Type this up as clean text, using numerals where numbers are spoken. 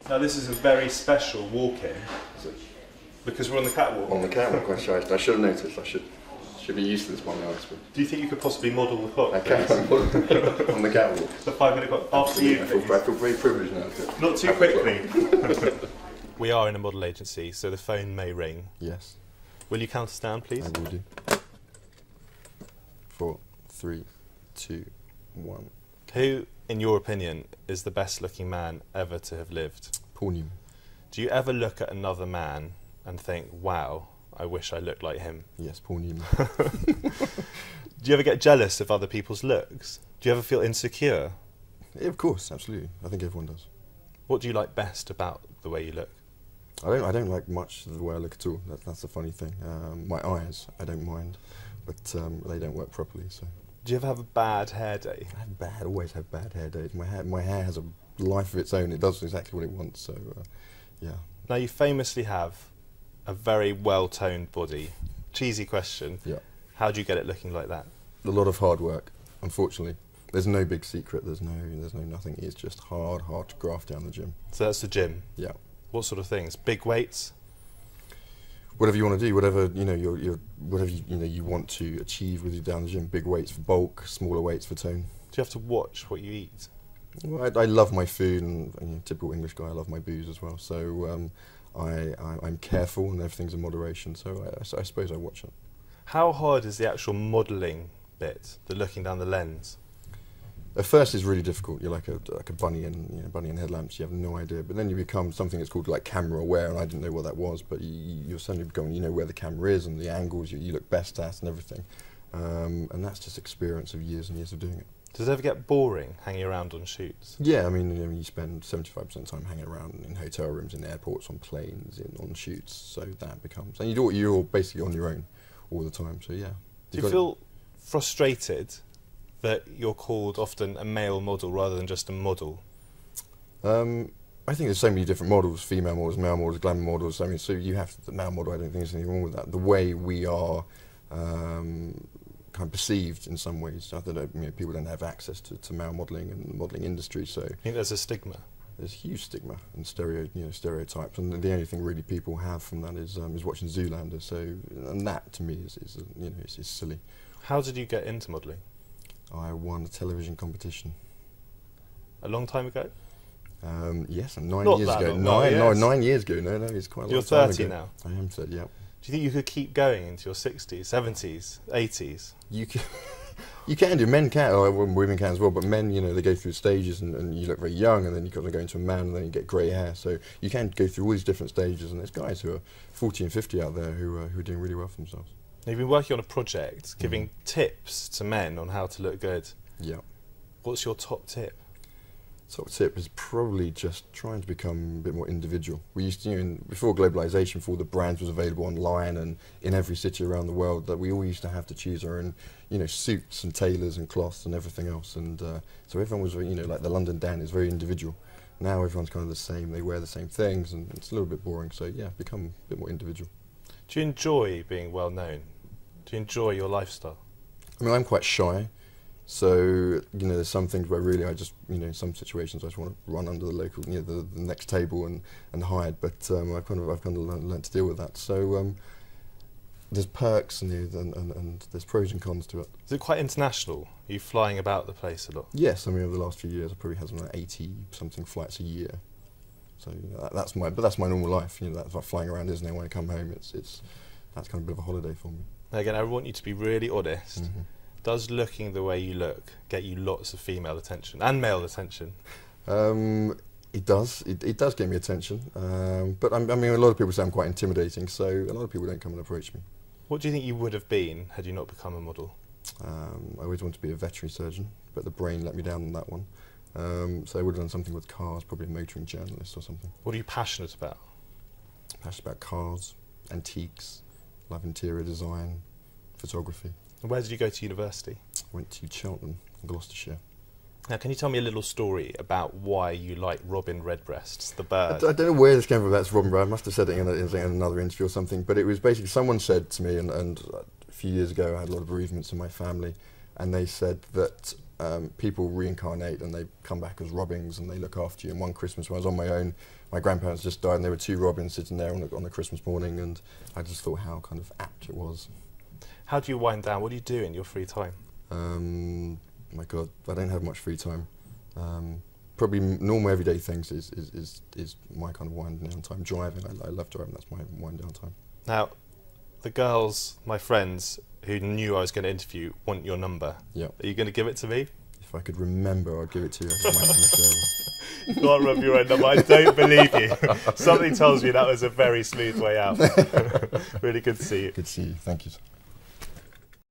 Now this is a very special walk-in because we're on the catwalk. On the catwalk, I should have noticed. I should be used to this by now. Do you think you could possibly model the clock? I can on the catwalk. The 5-minute clock. After you, I feel very privileged now. Not too quickly. We are in a model agency, so the phone may ring. Yes. Will you count us down, please? I will do. 4, 3, 2, 1. Who, in your opinion, is the best-looking man ever to have lived? Paul Newman. Do you ever look at another man and think, wow, I wish I looked like him? Yes, Paul Newman. Do you ever get jealous of other people's looks? Do you ever feel insecure? Yeah, of course, absolutely. I think everyone does. What do you like best about the way you look? I don't like much the way I look at all. That's the funny thing. My eyes, I don't mind, but they don't work properly. So. Do you ever have a bad hair day? I always have bad hair days. My hair has a life of its own. It does exactly what it wants. So, yeah. Now you famously have a very well-toned body. Cheesy question. Yeah. How do you get it looking like that? A lot of hard work. Unfortunately, there's no big secret. There's no nothing. It's just hard to graft down the gym. So that's the gym. Yeah. What sort of things? Big weights? Whatever you want to do, whatever whatever you want to achieve with you down the gym. Big weights for bulk, smaller weights for tone. Do you have to watch what you eat? Well, I love my food, and typical English guy, I love my booze as well. So I'm careful, and everything's in moderation. So I suppose I watch it. How hard is the actual modelling bit, the looking down the lens? At first, it's really difficult. You're like a bunny in headlamps. You have no idea. But then you become something that's called like camera aware, and I didn't know what that was. But you're suddenly becoming, you know where the camera is and the angles you look best at and everything. And that's just experience of years and years of doing it. Does it ever get boring hanging around on shoots? Yeah, I mean, you spend 75% of the time hanging around in hotel rooms, in airports, on planes, on shoots. So that becomes, and you're basically on your own all the time. So yeah. Do you feel frustrated that you're called often a male model rather than just a model? I think there's so many different models: female models, male models, glamour models. I mean, so you have the male model. I don't think there's anything wrong with that. The way we are kind of perceived in some ways. I don't know, people don't have access to male modelling and the modelling industry. So I think there's a stigma. There's huge stigma and stereotypes, and the only thing really people have from that is watching Zoolander. So, and that to me is silly. How did you get into modelling? I won a television competition. A long time ago? Yes, 9 Not years that ago. long, 9 years ago. No, it's quite a long You're time 30 ago. now? I am 30, yeah. Do you think you could keep going into your 60s, 70s, 80s? You can do. Men can, or women can as well, but men, they go through stages and you look very young, and then you've got to go into a man, and then you get grey hair. So you can go through all these different stages, and there's guys who are 40 and 50 out there who are doing really well for themselves. Now, you've been working on a project giving tips to men on how to look good. Yeah. What's your top tip? Top tip is probably just trying to become a bit more individual. We used to, before globalization, before the brands was available online and in every city around the world, that we all used to have to choose our own, suits and tailors and cloths and everything else. And so everyone was, like the London Dan is very individual. Now everyone's kind of the same. They wear the same things, and it's a little bit boring. So yeah, become a bit more individual. Do you enjoy being well known? Do you enjoy your lifestyle? I mean, I'm quite shy. So, there's some things where really I just, some situations I just want to run under the local, the next table and hide. But I've kind of learned to deal with that. So there's perks and there's pros and cons to it. Is it quite international? Are you flying about the place a lot? Yes, I mean over the last few years I probably had like 80 something flights a year. So that's my normal life. That's like flying around, isn't it? When I come home, that's kind of a bit of a holiday for me. Again, I want you to be really honest. Mm-hmm. Does looking the way you look get you lots of female attention and male attention? It does. It does get me attention. But I mean, a lot of people say I'm quite intimidating, so a lot of people don't come and approach me. What do you think you would have been had you not become a model? I always wanted to be a veterinary surgeon, but the brain let me down on that one. So I would have done something with cars, probably a motoring journalist or something. What are you passionate about? Passionate about cars, antiques, love interior design, photography. And where did you go to university? Went to Cheltenham, Gloucestershire. Now, can you tell me a little story about why you like Robin Redbreast, the bird? I don't know where this came from. That's Robin Redbreast. I must have said it in another interview or something. But it was basically someone said to me, and a few years ago I had a lot of bereavements in my family, and they said that people reincarnate and they come back as Robins and they look after you. And one Christmas when I was on my own, my grandparents just died and there were 2 Robins sitting there on the Christmas morning, and I just thought how kind of apt it was. How do you wind down? What do you do in your free time? My God, I don't have much free time. Probably normal everyday things is my kind of wind down time. Driving, I love driving, that's my wind down time. Now, the girls, my friends, who knew I was going to interview, want your number. Yeah. Are you going to give it to me? If I could remember, I'd give it to you. You can't remember your own number. I don't believe you. Something tells me that was a very smooth way out. Really good to see you. Good to see you. Thank you.